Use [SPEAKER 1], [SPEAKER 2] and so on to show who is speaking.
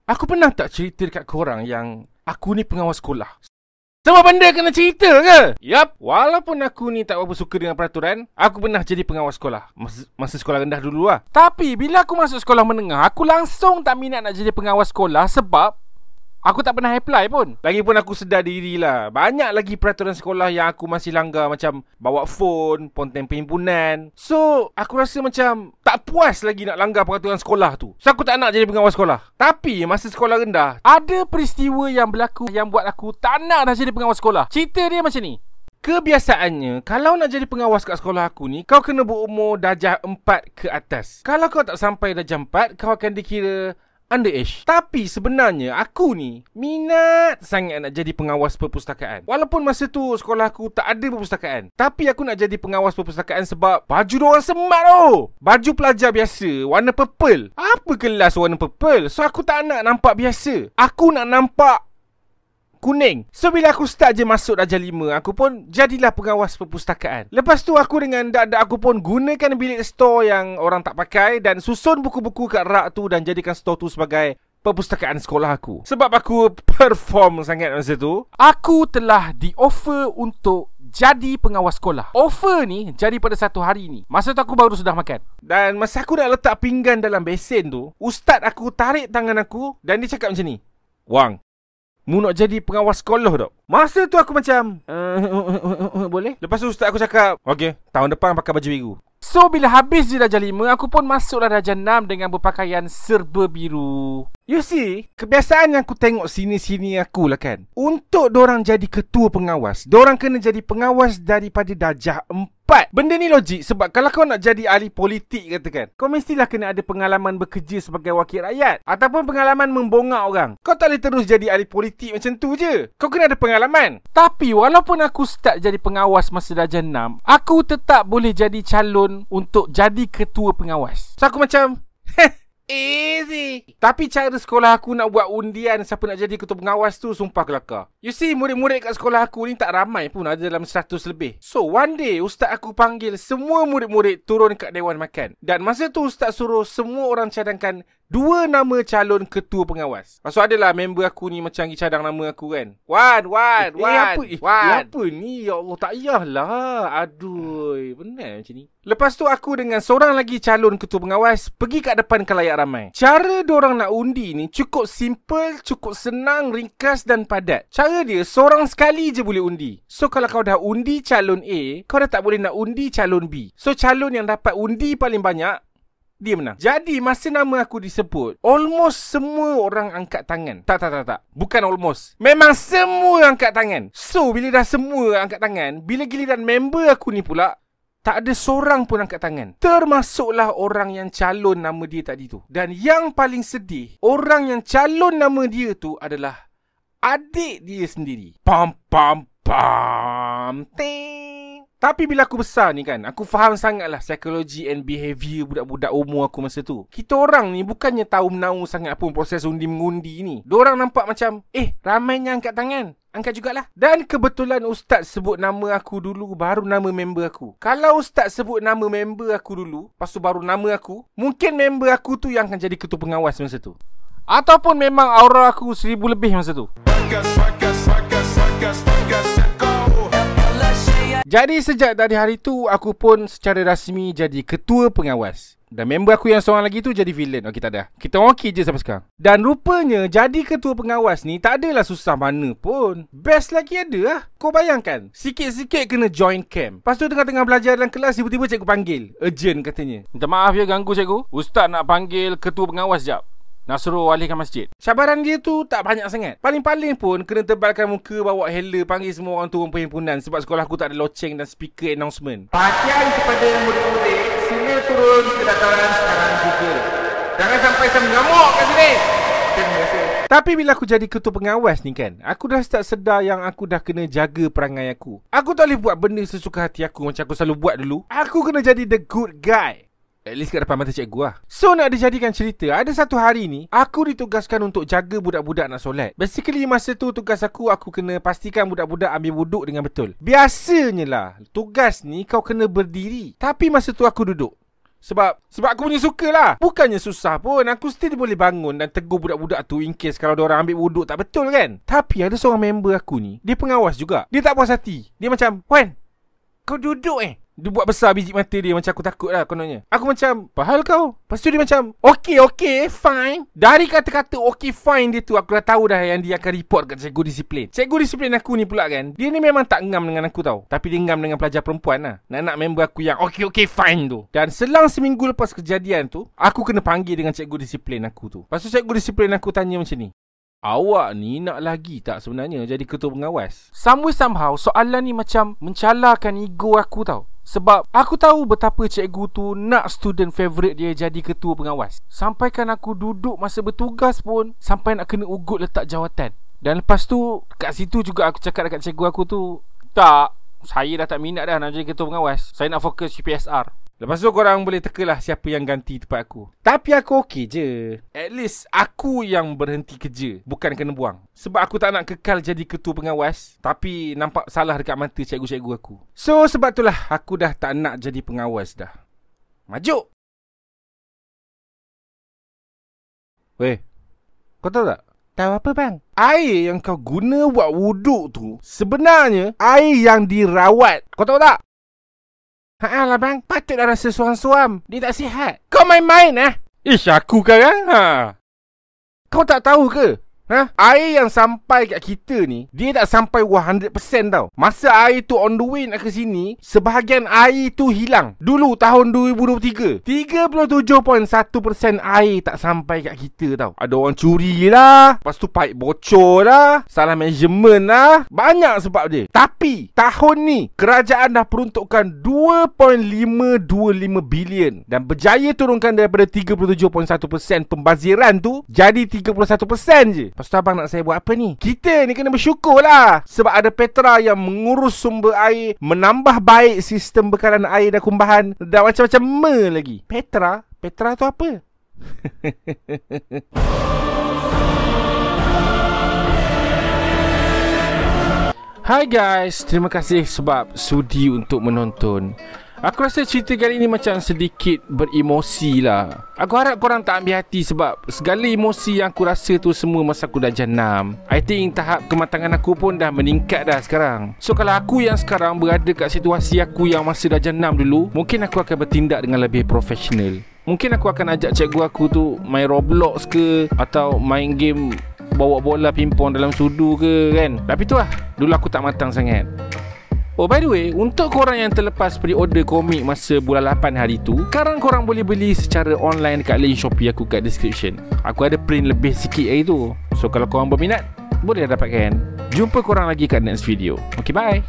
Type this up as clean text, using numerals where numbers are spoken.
[SPEAKER 1] Aku pernah tak cerita dekat korang yang aku ni pengawas sekolah? Semua benda kena cerita ke? Yap, walaupun aku ni tak berapa suka dengan peraturan, aku pernah jadi pengawas sekolah masa sekolah rendah dulu lah. Tapi bila aku masuk sekolah menengah, aku langsung tak minat nak jadi pengawas sekolah sebab aku tak pernah apply pun. Lagipun aku sedar diri lah, banyak lagi peraturan sekolah yang aku masih langgar, macam bawa phone, ponteng perhimpunan. So, aku rasa macam tak puas lagi nak langgar peraturan sekolah tu. So, aku tak nak jadi pengawas sekolah. Tapi, masa sekolah rendah, ada peristiwa yang berlaku yang buat aku tak nak dah jadi pengawas sekolah. Cerita dia macam ni. Kebiasaannya, kalau nak jadi pengawas kat sekolah aku ni, kau kena berumur darjah 4 ke atas. Kalau kau tak sampai darjah 4, kau akan dikira underage. Tapi sebenarnya aku ni minat sangat nak jadi pengawas perpustakaan. Walaupun masa tu sekolah aku tak ada perpustakaan, tapi aku nak jadi pengawas perpustakaan sebab baju diorang semat tu. Baju pelajar biasa warna purple. Apa kelas warna purple? So aku tak nak nampak biasa. Aku nak nampak kuning. So bila aku start je masuk darjah 5, aku pun jadilah pengawas perpustakaan. Lepas tu aku dengan dak-dak aku pun gunakan bilik store yang orang tak pakai dan susun buku-buku kat rak tu dan jadikan store tu sebagai perpustakaan sekolah aku. Sebab aku perform sangat masa tu, aku telah di-offer untuk jadi pengawas sekolah. Offer ni jadi pada satu hari ni. Masa tu aku baru sudah makan. Dan masa aku nak letak pinggan dalam besen tu, ustaz aku tarik tangan aku dan dia cakap macam ni, "Wang, mu nak jadi pengawas sekolah tak?" Masa tu aku macam boleh. Lepas tu ustaz aku cakap, "Okey, tahun depan pakai baju biru." So bila habis je darjah 5, aku pun masuklah darjah 6 dengan berpakaian serba biru. You see, kebiasaan yang aku tengok sini-sini aku lah kan, untuk dorang jadi ketua pengawas, dorang kena jadi pengawas daripada darjah 4. Benda ni logik sebab kalau kau nak jadi ahli politik katakan, kau mestilah kena ada pengalaman bekerja sebagai wakil rakyat ataupun pengalaman membongak orang. Kau tak boleh terus jadi ahli politik macam tu je. Kau kena ada pengalaman. Tapi walaupun aku start jadi pengawas masa darjah 6, aku tetap boleh jadi calon untuk jadi ketua pengawas. So aku macam easy. Tapi cara sekolah aku nak buat undian siapa nak jadi ketua pengawas tu sumpah kelakar. You see, murid-murid kat sekolah aku ni tak ramai pun, ada dalam 100 lebih. So one day ustaz aku panggil semua murid-murid turun kat dewan makan. Dan masa tu ustaz suruh semua orang cadangkan 2 nama calon ketua pengawas. Maksud adalah member aku ni macam pergi cadang nama aku kan. Wan. Apa ni? Ya Allah, tak payahlah. Aduh, benar macam ni. Lepas tu aku dengan seorang lagi calon ketua pengawas pergi kat depan khalayak ramai. Cara diorang nak undi ni cukup simple, cukup senang, ringkas dan padat. Cara dia, seorang sekali je boleh undi. So kalau kau dah undi calon A, kau dah tak boleh nak undi calon B. So calon yang dapat undi paling banyak, dia menang. Jadi masa nama aku disebut, almost semua orang angkat tangan. Tak. Bukan almost. Memang semua angkat tangan. So bila dah semua angkat tangan, bila giliran member aku ni pula, tak ada seorang pun angkat tangan. Termasuklah orang yang calon nama dia tadi tu. Dan yang paling sedih, orang yang calon nama dia tu adalah adik dia sendiri. Pam. Tapi bila aku besar ni kan, aku faham sangatlah psikologi and behaviour budak-budak umur aku masa tu. Kita orang ni bukannya tahu menau sangat pun proses undi-mengundi ni. Diorang nampak macam, ramainya angkat tangan, angkat jugalah. Dan kebetulan ustaz sebut nama aku dulu, baru nama member aku. Kalau ustaz sebut nama member aku dulu, lepas tu baru nama aku, mungkin member aku tu yang akan jadi ketua pengawas masa tu. Ataupun memang aura aku 1000 lebih masa tu. Jadi sejak dari hari tu, aku pun secara rasmi jadi ketua pengawas. Dan member aku yang seorang lagi tu jadi villain. Okey, tak ada. Kita orang okey je sampai sekarang. Dan rupanya jadi ketua pengawas ni tak adalah susah mana pun. Best lagi ada lah. Kau bayangkan, sikit-sikit kena join camp. Lepas tu tengah-tengah belajar dalam kelas, tiba-tiba cikgu panggil. Urgent katanya. Minta maaf ya ganggu cikgu. Ustaz nak panggil ketua pengawas sekejap. Nak suruh alihkan masjid. Cabaran dia tu tak banyak sangat. Paling-paling pun kena tebalkan muka, bawa hello, panggil semua orang turun perhimpunan sebab sekolah aku tak ada loceng dan speaker announcement. Perhatian kepada murid-murid, sila turun ke dataran sekarang juga. Jangan sampai saya mengamuk kat sini. Terima kasih. Tapi bila aku jadi ketua pengawas ni kan, aku dah start sedar yang aku dah kena jaga perangai aku. Aku tak boleh buat benda sesuka hati aku macam aku selalu buat dulu. Aku kena jadi the good guy. At least kat depan mata cikgu lah. So nak dijadikan cerita, ada satu hari ni aku ditugaskan untuk jaga budak-budak nak solat. Basically masa tu tugas aku kena pastikan budak-budak ambil wuduk dengan betul. Biasanya lah tugas ni kau kena berdiri, tapi masa tu aku duduk. Sebab aku punya suka lah. Bukannya susah pun. Aku still boleh bangun dan tegur budak-budak tu in case kalau diorang ambil wuduk tak betul kan. Tapi ada seorang member aku ni, dia pengawas juga. Dia tak puas hati. Dia macam, Wan, kau duduk Dia buat besar biji mata dia. Macam aku takut lah kononnya. Aku macam, apa hal kau? Lepas tu dia macam, okay, fine. Dari kata-kata okay, fine dia tu, aku dah tahu dah yang dia akan report kat cikgu disiplin. Cikgu disiplin aku ni pula kan, dia ni memang tak ngam dengan aku tau. Tapi dia ngam dengan pelajar perempuan lah. Nak member aku yang okay, fine tu. Dan selang seminggu lepas kejadian tu, aku kena panggil dengan cikgu disiplin aku tu. Lepas tu cikgu disiplin aku tanya macam ni, awak ni nak lagi tak sebenarnya jadi ketua pengawas? Somehow soalan ni macam mencalarkan ego aku tau. Sebab aku tahu betapa cikgu tu nak student favourite dia jadi ketua pengawas. Sampaikan aku duduk masa bertugas pun sampai nak kena ugut letak jawatan. Dan lepas tu kat situ juga aku cakap dekat cikgu aku tu, tak, saya dah tak minat dah nak jadi ketua pengawas. Saya nak fokus CPSR. Lepas tu korang boleh tekalah siapa yang ganti tempat aku. Tapi aku okey je. At least aku yang berhenti kerja, bukan kena buang. Sebab aku tak nak kekal jadi ketua pengawas, tapi nampak salah dekat mata cikgu-cikgu aku. So sebab itulah aku dah tak nak jadi pengawas dah. Maju. Weh, kau tahu tak? Tahu apa bang? Air yang kau guna buat wuduk tu sebenarnya air yang dirawat. Kau tahu tak? Lah bang, patutlah rasa suam-suam. Dia tak sihat. Kau main-main Ish, aku sekarang Kau tak tahu ke? Air yang sampai kat kita ni, dia tak sampai 100% tau. Masa air tu on the way nak ke sini, sebahagian air tu hilang. Dulu tahun 2023, 37.1% air tak sampai kat kita tau. Ada orang curi lah, lepas tu pipe bocor lah, salah measurement lah. Banyak sebab dia. Tapi tahun ni kerajaan dah peruntukkan 2.525 bilion dan berjaya turunkan daripada 37.1% pembaziran tu jadi 31% je. Lepas tu abang nak saya buat apa ni? Kita ni kena bersyukur lah. Sebab ada Petra yang mengurus sumber air, menambah baik sistem bekalan air dan kumbahan, dan macam-macam lagi. Petra tu apa? Hai guys, terima kasih sebab sudi untuk menonton. Aku rasa cerita kali ni macam sedikit beremosi lah. Aku harap korang tak ambil hati sebab segala emosi yang aku rasa tu semua masa aku dah jenam. I think tahap kematangan aku pun dah meningkat dah sekarang. So kalau aku yang sekarang berada kat situasi aku yang masa dah jenam dulu, mungkin aku akan bertindak dengan lebih profesional. Mungkin aku akan ajak cikgu aku tu main Roblox ke, atau main game bawa bola pingpong dalam sudu ke kan. Tapi tu lah, dulu aku tak matang sangat. Oh by the way, untuk korang yang terlepas pre-order komik masa bulan 8 hari tu, sekarang korang boleh beli secara online dekat link Shopee aku kat description. Aku ada print lebih sikit hari tu. So kalau korang berminat, boleh dapatkan. Jumpa korang lagi kat next video. Okay, bye.